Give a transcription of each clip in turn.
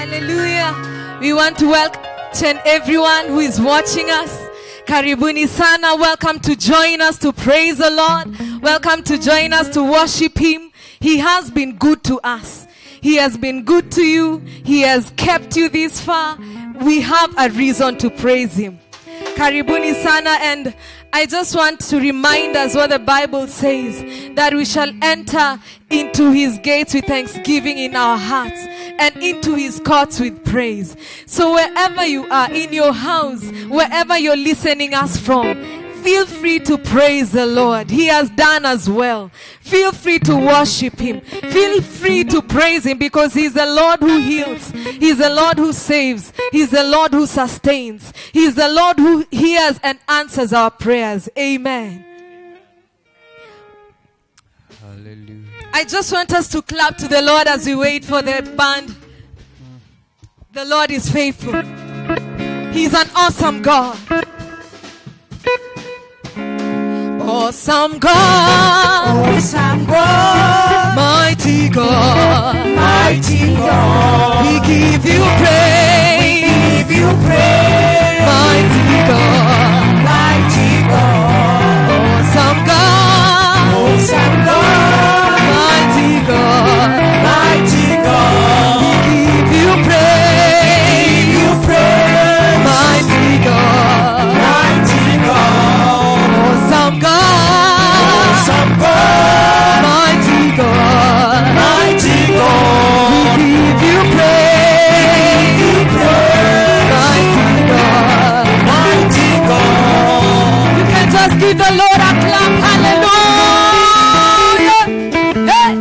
Hallelujah. We want to welcome each and everyone who is watching us. Karibuni sana. Welcome to join us to praise the Lord. Welcome to join us to worship Him. He has been good to us. He has been good to you. He has kept you this far. We have a reason to praise Him. Karibuni sana. And I just want to remind us what the Bible says, that we shall enter into His gates with thanksgiving in our hearts and into His courts with praise. So wherever you are, in your house, wherever you're listening us from, feel free to praise the Lord. He has done us well. Feel free to worship Him. Feel free to praise Him, because He's the Lord who heals. He's the Lord who saves. He's the Lord who sustains. He's the Lord who hears and answers our prayers. Amen. Hallelujah. I just want us to clap to the Lord as we wait for the band. The Lord is faithful. He's an awesome God. Awesome God, Awesome God, mighty God, mighty God, we give you praise, give you praise, mighty God, mighty God, awesome God, awesome God, mighty God, mighty God, we give you praise, mighty God, mighty God, awesome God, awesome God, mighty God, mighty God, we give you praise, mighty God, mighty God. You can just give the Lord a clap. Hallelujah. Hey.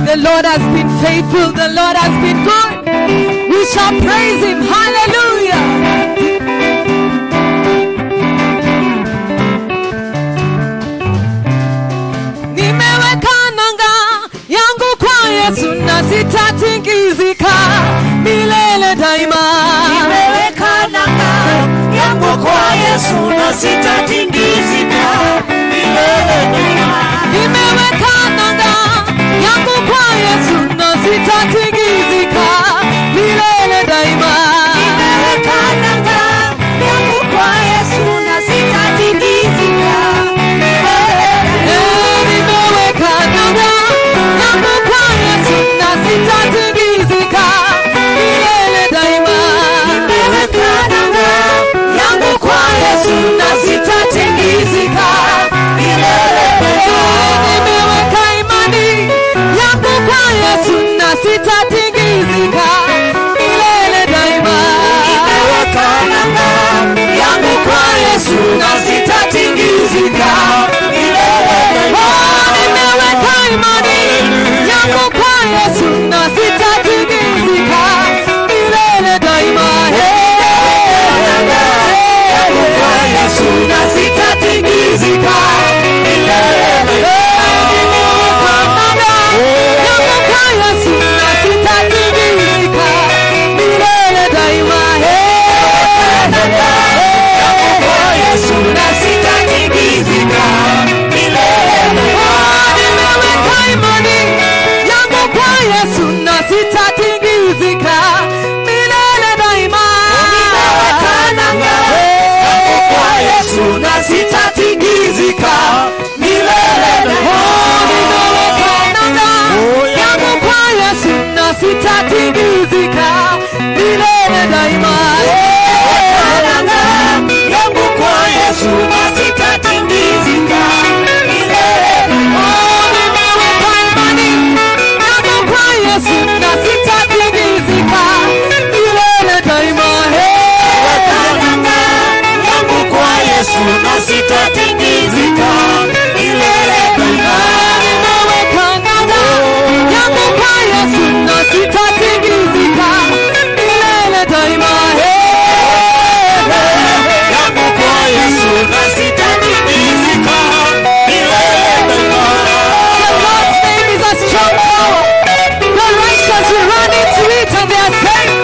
The Lord has been faithful. The Lord has been good. We shall praise Him. Hallelujah. Nimeweka nanga yangu kwa Yesu na sitatingizika milele daima. Nimeweka nanga yangu kwa Yesu na sitatingizika milele daima. Nimeweka nanga yangu kwa Yesu na sitatingizika milele daima. Nimeweka nanga yangu kwa Yesu na sitatingizika milele daima. Nimeweka nanga yangu kwa Yesu na sitatingizika milele daima. Nimeweka nanga yangu kwa Yesu na sitatingizika milele daima. Nimeweka imani yangu kwa Yesu na sitatingizika milele daima. Nimeweka nanga yangu kwa Yesu na sitatingizika milele daima. Nimeweka imani yangu kwa Yesu na sitatingizika milele daima. Yangu kwa Yesu na sitatingizika milele daima. Yangu kwa Yesu na sitatingizika milele daima. Yangu kwa Yesu na sitatingizika milele daima. Nimeweka imani yangu kwa Yesu na sitatingizika milele daima. Nimeweka nanga yangu kwa Yesu na sitatingizika milele daima. Nimeweka nanga yangu kwa Yesu na sitatingizika milele daima. Nanga yangu kwa Yesu na sitatingizika milele daima. Nimeweka imani yangu kwa Yesu na sitatingizika milele daima. Nanga yangu kwa Yesu na sitatingizika milele daima. Nimeweka nanga yangu kwa Yesu na sitatingizika milele daima. Yangu kwa Yesu na sitatingizika milele daima. The Lord's name is a strong tower. The righteous will run into it and they are safe.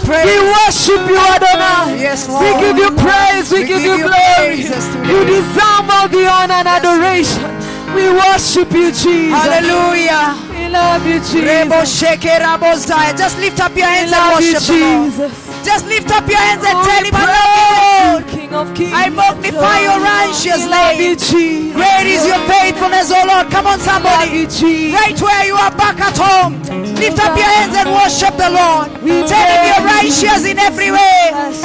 praise. We worship you, Adonai. Yes, Lord. We give you praise. We give you glory. praises today. You deserve all the honor and adoration. We worship you, Jesus. Hallelujah. We love you, Rebo Jesus. sheke rabo zai. Just lift up your We hands and love you, worship the Lord. Jesus. Just lift up your hands and Oh, tell we him, I love you, Lord. praise you, King of Kings. I magnify your righteous We love you, name. Jesus. Great is your faithfulness, oh Lord. Come on, We love somebody. you, Jesus. Right where you are, back at home. Lift up your hands and worship the Lord. Tell him you're righteous in every way.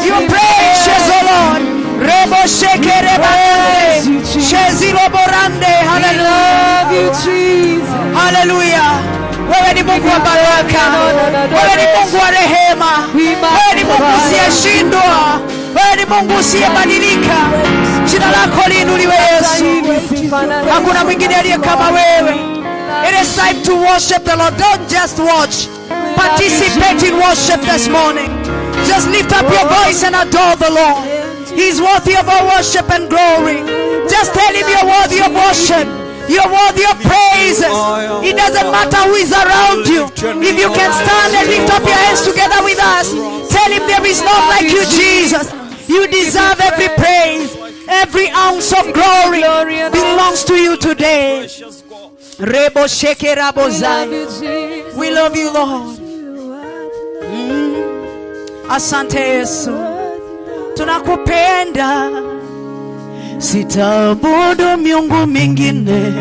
You're precious, oh Lord. Rebo sheke rebande. Shezilo borande. We love you, Hallelujah. Jesus. Hallelujah. Wewe ni Mungu wa baraka. Wewe ni Mungu wa rehema. Wewe ni Mungu usiyeshindwa. Wewe ni Mungu usiyebadilika. Jina lako liinuliwe Yesu. Hakuna mwingine aliye kama wewe. It is time to worship the Lord. Don't just watch. Participate in worship this morning. Just lift up your voice and adore the Lord. He's worthy of our worship and glory. Just tell him you're worthy of worship. You're worthy of praises. It doesn't matter who is around you. If you can stand and lift up your hands together with us, tell him there is none like you, Jesus. You deserve every praise. Every ounce of glory belongs to you today. Rebo sheke rabo zai. We love you, Lord. Asante Yesu. Tunakupenda. Sitaabudu miungu mingine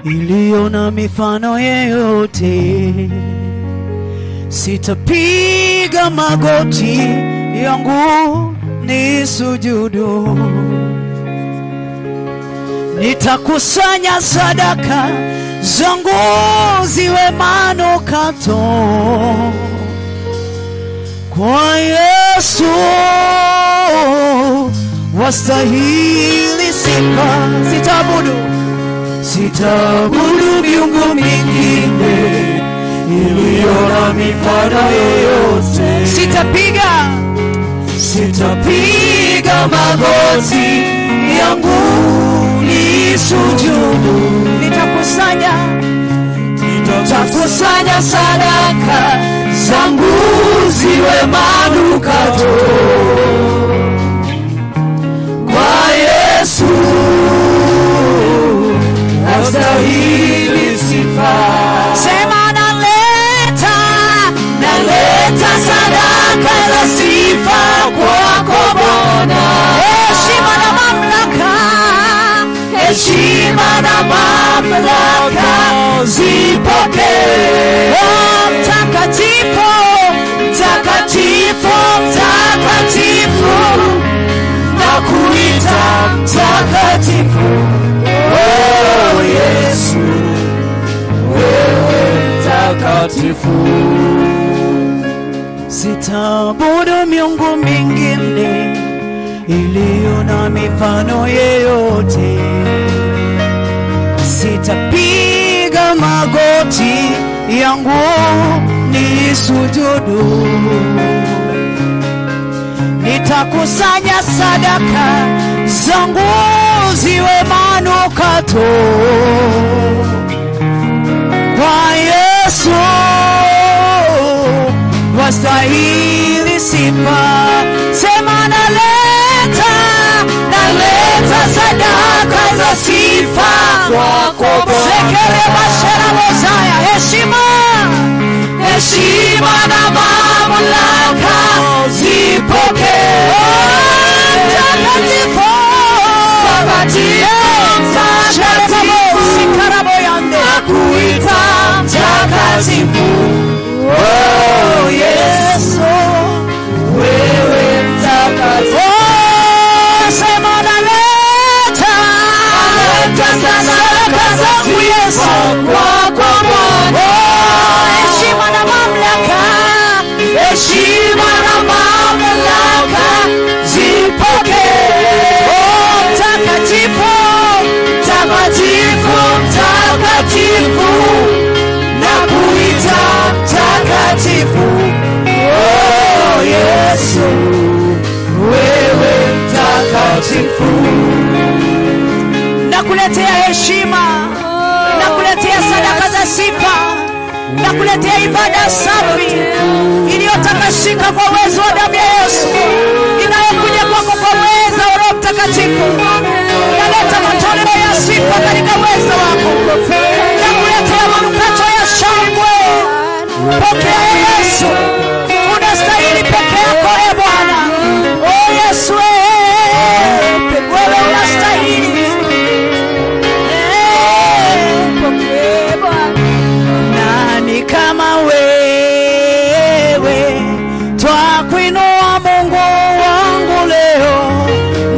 iliyo na mifano yeyote. Sitapiga magoti yangu nisujudu. Nitakusanya sadaka zangu ziwe manukato kwa Yesu. Wastahili sifa. Sitaabudu miungu mingine iliyo na mifano yoyote. Sitapiga magoti yangu nisujudu. Nitakusanya sadaka zangu ziwe manukato kwa Yesu. Wastahili sifa. Sema naleta sadaka za sifa kwako Bwana. Heshima na mamlaka zipokee. Mtakatifu, mtakatifu, mtakatifu, nakuita mtakatifu. Oh Yesu, wewe mtakatifu. Sitaabudu miungu mingine iliyo na mifano yeyote. Sitapiga magoti yangu nisujudu. Nitakusanya sadaka zangu ziwe manukato kwa Yesu. Wastahili sifa. Sema naleta sadaka za sifa kwako Bwana. Sekere bashara mozaya. Heshima na mamlaka zipokee. Mtakatifu, nakuita mtakatifu. Oh Yesu, wewe mtakatifu. Sema naleta sadaka zangu Yesu kwako Bwana. Heshima na mamlaka zipokee. Mtakatifu, mtakatifu, nakuita mtakatifu. Oh Yesu, wewe mtakatifu. Nakuletea heshima, nakuletea sadaka za sifa. na kuletea ibada safi iliyotakasika kwa uwezo wa damu ya Yesu, inayokuja kwako kwa uwezo wa Roho Mtakatifu. Naleta matoleo ya sifa katika uwezo wako, na kuletea manukato ya shangwe. Pokea Yesu, unastahili peke yako Bwana. Oh Yesu, wewe unastahili. Nani kama wewe? Twakuinua Mungu wangu leo.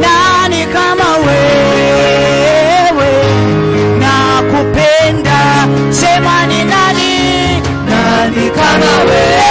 Nani kama wewe? Nakupenda, sema ni nani? Nani kama wewe?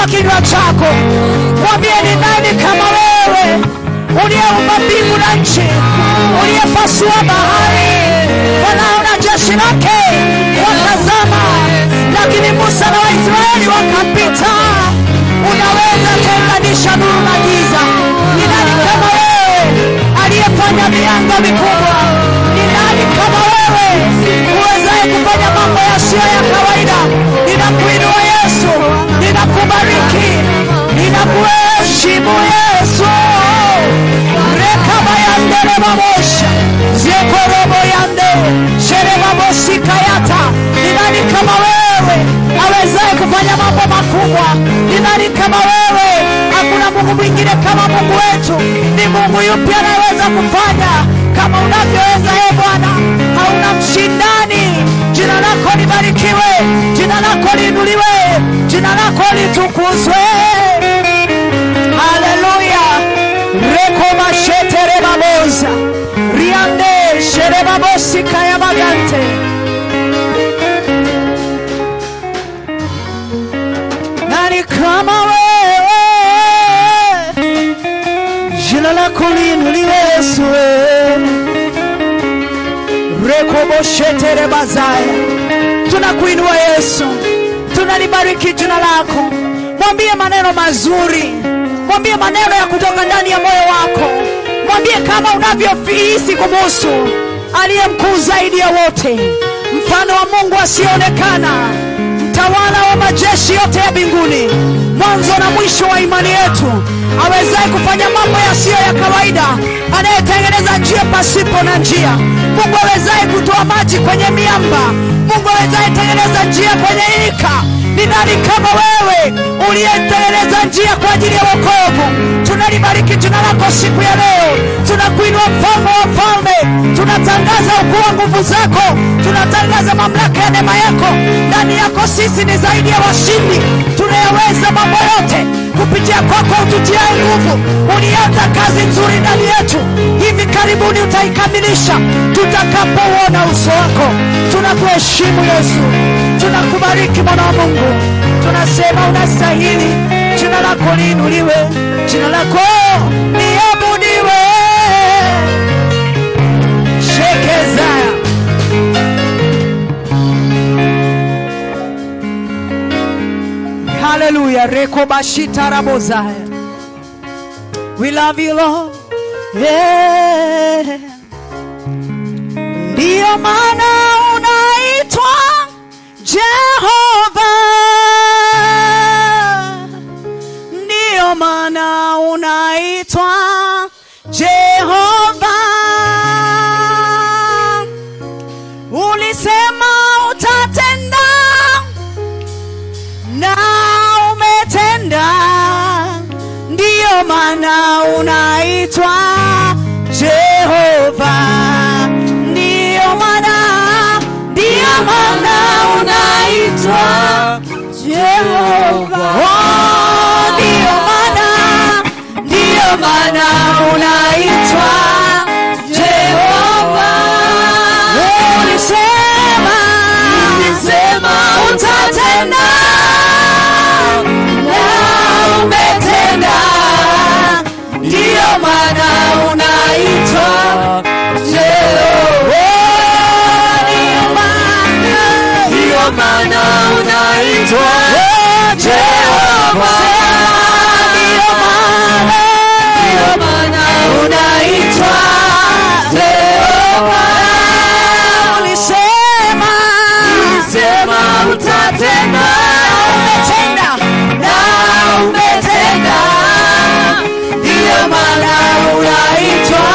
Kinywa chako mwambie, ni nani kama wewe, uliyeumba mbingu na nchi, uliyepasua bahari, Farao na jeshi lake wakazama, lakini Musa na Waisraeli wakapita. Unaweza kuunganisha nuru na giza. Ni nani kama wewe, aliyefanya mianga mikubwa? Ni nani kama wewe, uwezaye kufanya mambo yasiyo ya kawaida? Ninakuinua Yesu, ninakubariki, ninakuheshimu Yesu. Rekaba yande rebabosha, zekorobo yande, sherebabosika yata. Ni nani kama wewe, awezaye kufanya mambo makubwa? Ni nani kama wewe? Hakuna Mungu mwingine kama Mungu wetu. Ni Mungu yupi anaweza kufanya kama unavyoweza Bwana? Hauna mshindani. Jina lako libarikiwe, jina lako liinuliwe, jina lako litukuzwe. Haleluya. Rekoma shetere baboza, riande shere babosi kaya magante. Nani kama wewe? liinuliwe Yesu. Rekoboshetere bazaya. Tunakuinua Yesu. Tunalibariki jina lako. Mwambie maneno mazuri. Mwambie maneno ya kutoka ndani ya moyo wako. Mwambie kama unavyohisi kumhusu aliye mkuu zaidi ya wote, mfano wa Mungu asionekana, mtawala wa majeshi yote ya mbinguni, mwanzo na mwisho wa imani yetu, awezaye kufanya mambo yasiyo ya kawaida, anayetengeneza njia pasipo na njia. Mungu awezaye kutoa maji kwenye miamba, Mungu awezaye tengeneza njia kwenye nyika. Ni nani kama wewe uliyetengeneza njia kwa ajili ya wokovu? Tunalibariki jina lako siku ya leo. Tunakuinua mfalme wa falme. Tunatangaza ukuu wa nguvu zako. Tunatangaza mamlaka ya neema yako. Ndani yako sisi ni zaidi ya washindi. Tunayaweza mambo yote kupitia kwako ututiaye nguvu. Ulianza kazi nzuri ndani yetu, hivi karibuni utaikamilisha tutakapouona uso wako. Tunakuheshimu Yesu. Tunakubariki mwana wa Mungu. Tunasema unastahili. Jina lako liinuliwe. Jina lako liabudiwe. Shekeza. Hallelujah. Rekobashita rabozaya. We love you Lord. Yeah. Ndiyo maana unaitwa Jehova. Ndiyo maana unaitwa Jehova. Ulisema utatenda na umetenda. Ndiyo maana unaitwa Jehova. Ndiyo maana unaitwa Jehova. Oh, ndiyo maana unaitwa Jehova. Ulisema utatenda na umetenda. Ndiyo maana unaitwa Jehova. Ndiyo maana unaitwa Jehova. Ndiyo maana unaitwa Jehova. Ulisema utatenda na umetenda. Ndiyo maana unaitwa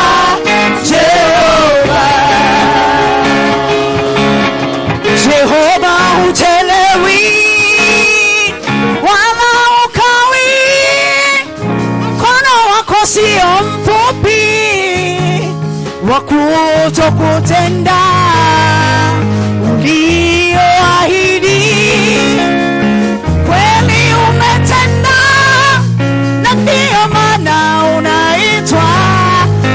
Jehova. Jehova hutelewi wala ukawi, mkono wako sio mfupi wa kutokutenda ulioahidi. Kweli umetenda, na ndiyo maana unaitwa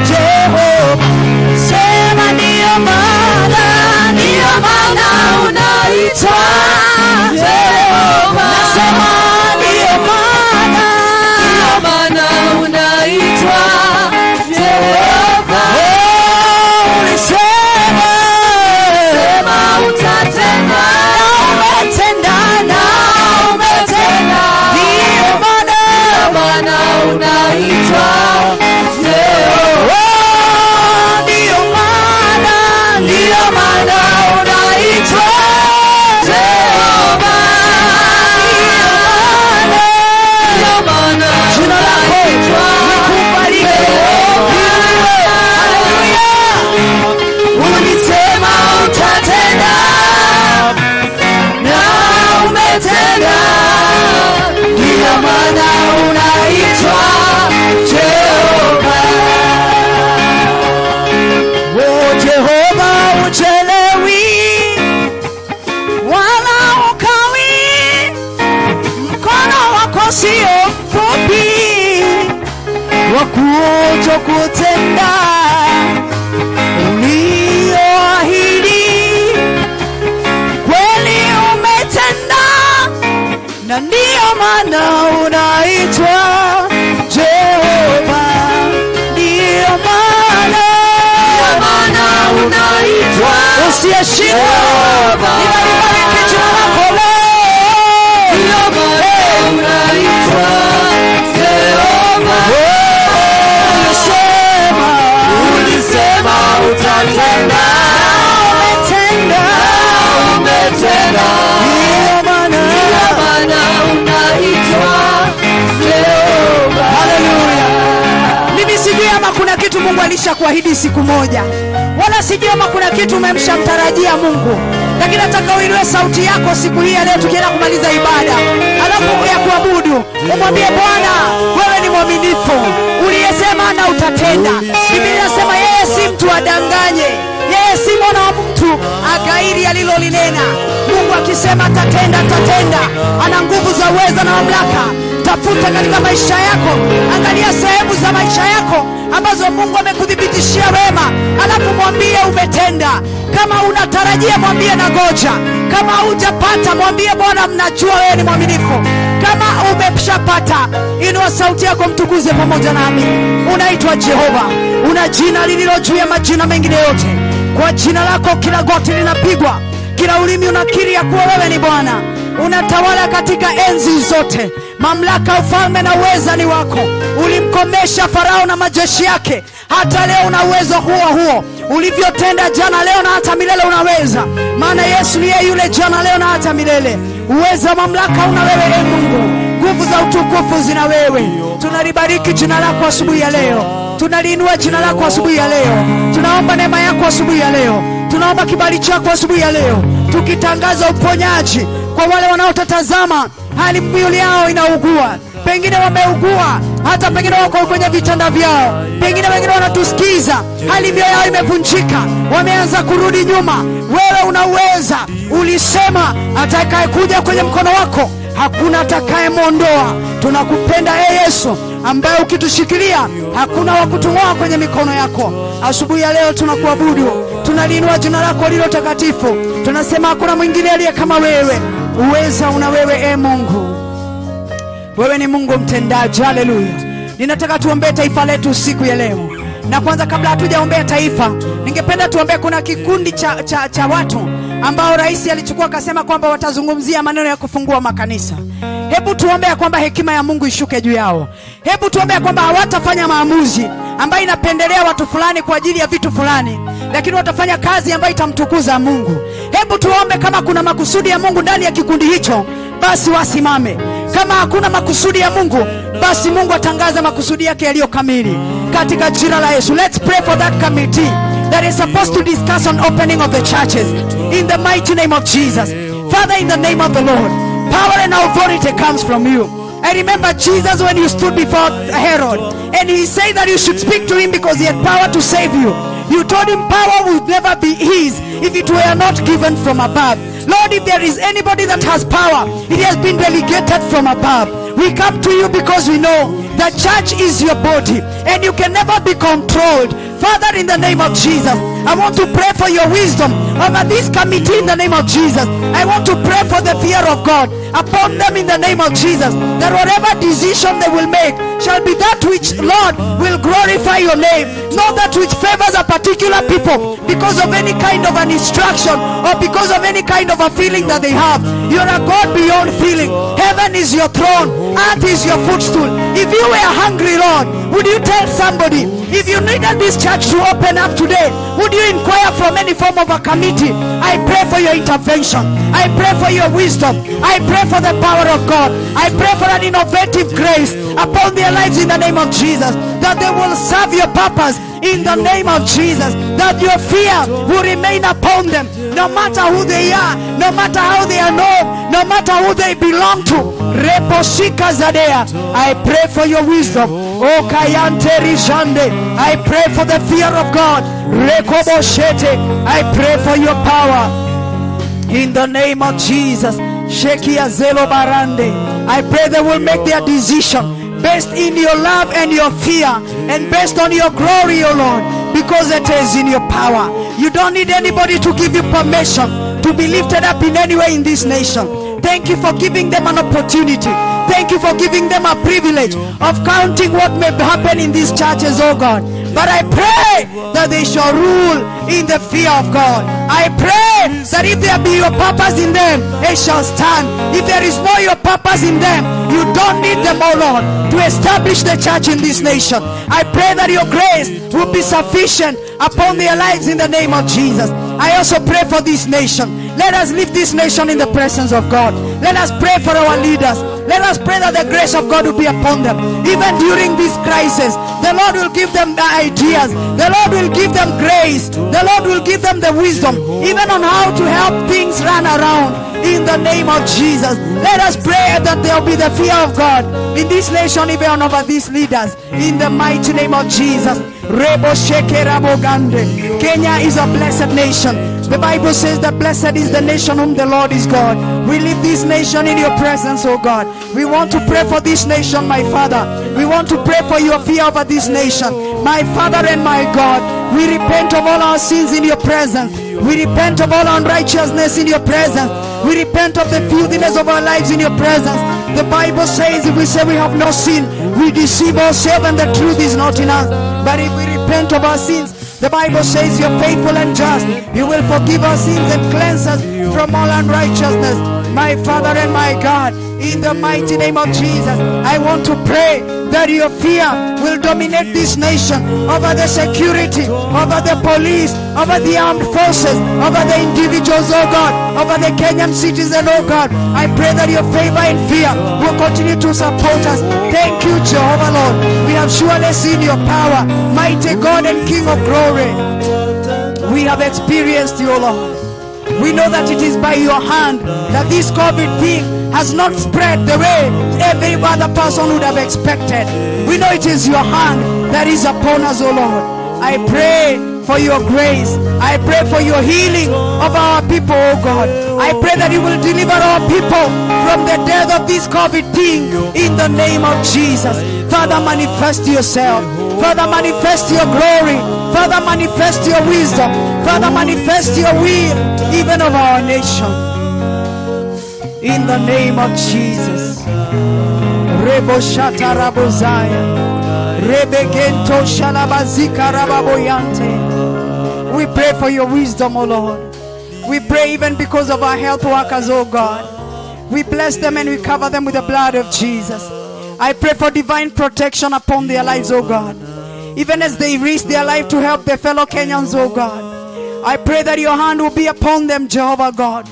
Jehova. Sema ndiyo maana unaitwa Jehova. Nasema ndiyo maana unaitwa Jehova. Ulisema utatenda na umetenda. Ndiyo maana unaitwa Jehova. Ndiyo maana unaitwa Jehova. Jina lako likubalike. Hallelujah. Ulisema utatenda na umetenda. Ndiyo maana unaitwa Jehova. Oh, Jehova uchelewi wala ukawi, mkono wako sio mfupi wa kutokutenda ulioahidi. Kweli umetenda, na ndiyo maana unaitwa Jehova. Ndiyo usiyeshindwa. Ninalibariki jina lako leo. Ulisema utatenda, umetenda. Ndiyo maana unaitwa Jehova. Haleluya. Mimi sijui ama kuna kitu Mungu alishakuahidi siku moja, wala sijui ama kuna kitu umemshamtarajia Mungu, lakini nataka uinue sauti yako siku hii leo tukienda kumaliza ibada, alafu ya kuabudu umwambie Bwana, wewe ni mwaminifu, uliyesema na utatenda. Biblia inasema yeye si mtu adanganye, yeye si mwana wa mtu agairi alilolinena. Mungu akisema atatenda, atatenda. Ana nguvu za uweza na mamlaka. Tafuta katika maisha yako, angalia sehemu za maisha yako ambazo Mungu amekuthibitishia wema, alafu mwambie umetenda. Kama unatarajia mwambie na goja. Kama hujapata mwambie Bwana, mnajua wewe ni mwaminifu. Kama umeshapata, inua sauti yako mtukuze pamoja nami. Unaitwa Jehova, una jina lililo juu ya majina mengine yote. Kwa jina lako kila goti linapigwa, kila ulimi unakiri ya kuwa wewe ni Bwana. Unatawala katika enzi zote. Mamlaka, ufalme na uweza ni wako. Ulimkomesha Farao na majeshi yake. Hata leo una uwezo huo. Ulivyotenda jana, leo na hata milele unaweza. Maana Yesu ni yeye yule jana, leo na hata milele. Uweza, mamlaka una wewe, Mungu. Nguvu za utukufu zina wewe. Tunalibariki jina lako asubuhi ya leo. Tunaliinua jina lako asubuhi ya leo. Tunaomba neema yako asubuhi ya leo. Tunaomba kibali chako asubuhi ya leo. Tukitangaza uponyaji kwa wale wanaotatazama hali mwili yao inaugua. Pengine wameugua, hata pengine wako kwenye vitanda vyao. Pengine wengine wanatusikiza, hali mioyo yao imevunjika, wameanza kurudi nyuma. Wewe unaweza. Ulisema atakaye kuja kwenye mkono wako hakuna atakayemuondoa. Tunakupenda Yesu, ambaye ukitushikilia hakuna wa kutung'oa kwenye mikono yako. Asubuhi ya leo tunakuabudu, tunaliinua jina lako lilo takatifu. Tunasema hakuna mwingine aliye kama wewe. Uweza una wewe, Mungu. Wewe ni Mungu mtendaji. Haleluya. Ninataka tuombee taifa letu siku ya leo. Na kwanza, kabla hatujaombea taifa, ningependa tuombee, kuna kikundi cha watu ambao rais alichukua akasema kwamba watazungumzia maneno ya kufungua makanisa. Hebu tuombea kwamba hekima ya Mungu ishuke juu yao. Hebu tuombea kwamba hawatafanya maamuzi ambayo inapendelea watu fulani kwa ajili ya vitu fulani, lakini watafanya kazi ambayo itamtukuza Mungu. Hebu tuombe, kama kuna makusudi ya Mungu ndani ya kikundi hicho, basi wasimame. Kama hakuna makusudi ya Mungu, basi Mungu atangaza makusudi yake yaliyo kamili katika jina la Yesu. Let's pray for that committee that is supposed to discuss on opening of the churches in the mighty name of Jesus. Father, in the name of the Lord, power and authority comes from you. I remember Jesus when you stood before Herod, and he said that you should speak to him because he had power to save you. You told him power would never be his if it were not given from above. Lord, if there is anybody that has power, it has been delegated from above. We come to you because we know the church is your body and you can never be controlled. Father, in the name of Jesus, I want to pray for your wisdom over this committee in the name of Jesus. I want to pray for the fear of God upon them in the name of Jesus, that whatever decision they will make shall be that which, Lord, will glorify your name, not that which favors a particular people because of any kind of an instruction or because of any kind of a feeling that they have. You're a God beyond feeling. Heaven is your throne, earth is your footstool. If you were hungry, Lord, would you tell somebody? If you needed this church to open up today, would you inquire from any form of a committee? I pray for your intervention. I pray for your wisdom. I pray for the power of God. I pray for an innovative grace upon their lives in the name of Jesus, that they will serve your purpose in the name of Jesus, that your fear will remain upon them, no matter who they are, no matter how they are known, no matter who they belong to. Reposhika Zadea, I pray for your wisdom. O Kayante Rijande, I pray for the fear of God. Rekoboshete, I pray for your power in the name of Jesus. Shekia Zelo Barande, I pray they will make their decision based in your love and your fear and based on your glory, O Lord, because it is in your power. You don't need anybody to give you permission to be lifted up in any way in this nation. Thank you for giving them an opportunity. Thank you for giving them a privilege of counting what may happen in these churches, oh God. but I pray that they shall rule in the fear of God. I pray that if there be your purpose in them, it shall stand. If there is no your purpose in them, you don't need them, oh Lord, to establish the church in this nation. I pray that your grace will be sufficient upon their lives in the name of Jesus. I also pray for this nation. Let us lift this nation in the presence of God. Let us pray for our leaders. Let us pray that the grace of God will be upon them. Even during this crisis, the Lord will give them the ideas. The Lord will give them grace. The Lord will give them the wisdom, even on how to help things run around. In the name of Jesus, let us pray that there will be the fear of God in this nation, even over these leaders. In the mighty name of Jesus. Kenya is a blessed nation. The Bible says that blessed is the nation whom the Lord is God. We leave this nation in your presence, oh God. We want to pray for this nation, my Father. We want to pray for your fear over this nation, my Father and my God. We repent of all our sins in your presence. We repent of all unrighteousness in your presence. We repent of the filthiness of our lives in your presence. The Bible says if we say we have no sin, we deceive ourselves and the truth is not in us. But if we repent of our sins, the Bible says you're faithful and just. You will forgive our sins and cleanse us from all unrighteousness. My Father and my God, in the mighty name of Jesus, I want to pray that your fear will dominate this nation, over the security, over the police, over the armed forces, over the individuals, oh God, over the Kenyan citizen, oh God. I pray that your favor and fear will continue to support us. Thank you, Jehovah Lord. We have surely seen your power, mighty God and King of glory. We have experienced you, Lord. We know that it is by your hand that this COVID thing has not spread the way every other person would have expected. We know it is your hand that is upon us, O Lord. I pray for your grace. I pray for your healing of our people, oh God. I pray that you will deliver our people from the death of this COVID thing in the name of Jesus. Father, manifest yourself. Father, manifest your glory. Father, manifest your wisdom. Father, manifest your will even of our nation. In the name of Jesus. Rebo shata rabozaya. Rebegento shalabazika rababoyante. We pray for your wisdom, O Lord. We pray even because of our health workers, O God. We bless them and we cover them with the blood of Jesus. I pray for divine protection upon their lives, O God. Even as they risk their life to help their fellow Kenyans, oh God. I pray that your hand will be upon them, Jehovah God.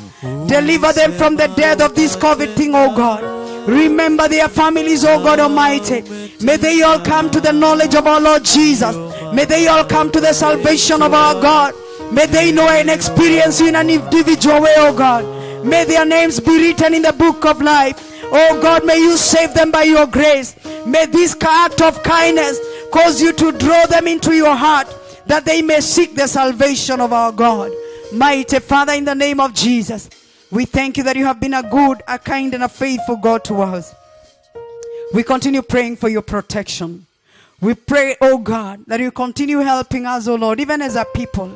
Deliver them from the death of this COVID thing, oh God. Remember their families, oh God Almighty. May they all come to the knowledge of our Lord Jesus. May they all come to the salvation of our God. May they know and experience you in an individual way, oh God. May their names be written in the book of life. Oh God, may you save them by your grace. May this act of kindness cause you to draw them into your heart, that they may seek the salvation of our God. Mighty Father, in the name of Jesus, we thank you that you have been a good, a kind, and a faithful God to us. We continue praying for your protection. We pray, oh God, that you continue helping us, oh Lord, even as a people.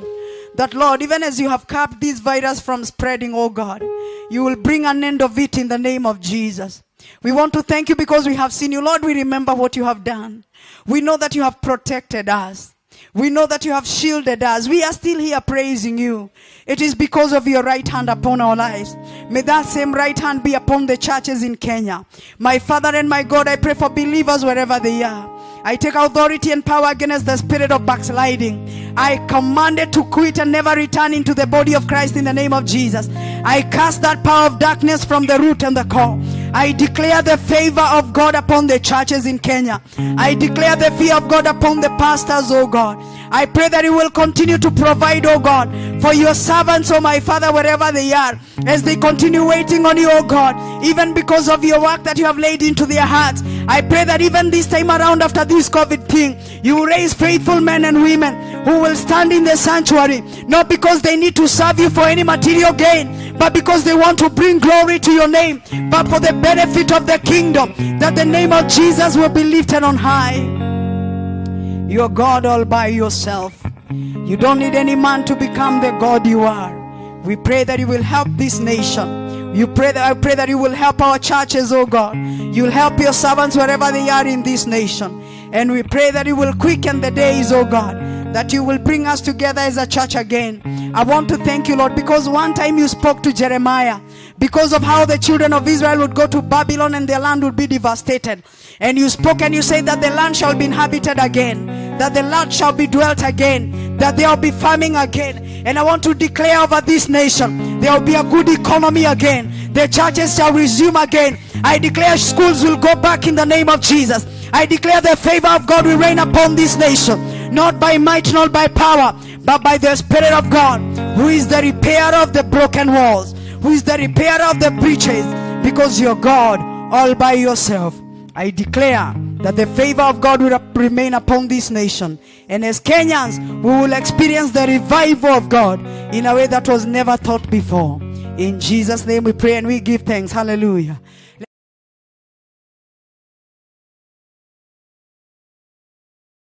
That, Lord, even as you have kept this virus from spreading, oh God, you will bring an end of it in the name of Jesus. We want to thank you because we have seen you. Lord, we remember what you have done. We know that you have protected us. We know that you have shielded us. We are still here praising you. It is because of your right hand upon our lives. May that same right hand be upon the churches in Kenya. My Father and my God, I pray for believers wherever they are. I take authority and power against the spirit of backsliding. I command it to quit and never return into the body of Christ in the name of Jesus. I cast that power of darkness from the root and the core. I declare the favor of God upon the churches in Kenya. I declare the fear of God upon the pastors, oh God. I pray that you will continue to provide, oh God, for your servants, oh my Father, wherever they are, as they continue waiting on you, oh God, even because of your work that you have laid into their hearts. I pray that even this time around, after this COVID thing, you will raise faithful men and women who will stand in the sanctuary, not because they need to serve you for any material gain, but because they want to bring glory to your name, but for the benefit of the kingdom, that the name of Jesus will be lifted on high. You're God all by yourself. You don't need any man to become the God you are. We pray that you will help this nation. I pray that you will help our churches, oh God. You'll help your servants wherever they are in this nation. And we pray that you will quicken the days, oh God, that you will bring us together as a church again. I want to thank you, Lord, because one time you spoke to Jeremiah because of how the children of Israel would go to Babylon and their land would be devastated. And you spoke and you said that the land shall be inhabited again, that the land shall be dwelt again, that there will be farming again. And I want to declare over this nation, there will be a good economy again. The churches shall resume again. I declare schools will go back in the name of Jesus. I declare the favor of God will reign upon this nation, not by might, not by power, but by the Spirit of God, who is the repairer of the broken walls, who is the repairer of the breaches, because you're God all by yourself. I declare that the favor of God will remain upon this nation. And as Kenyans, we will experience the revival of God in a way that was never thought before. In Jesus' name we pray and we give thanks. Hallelujah.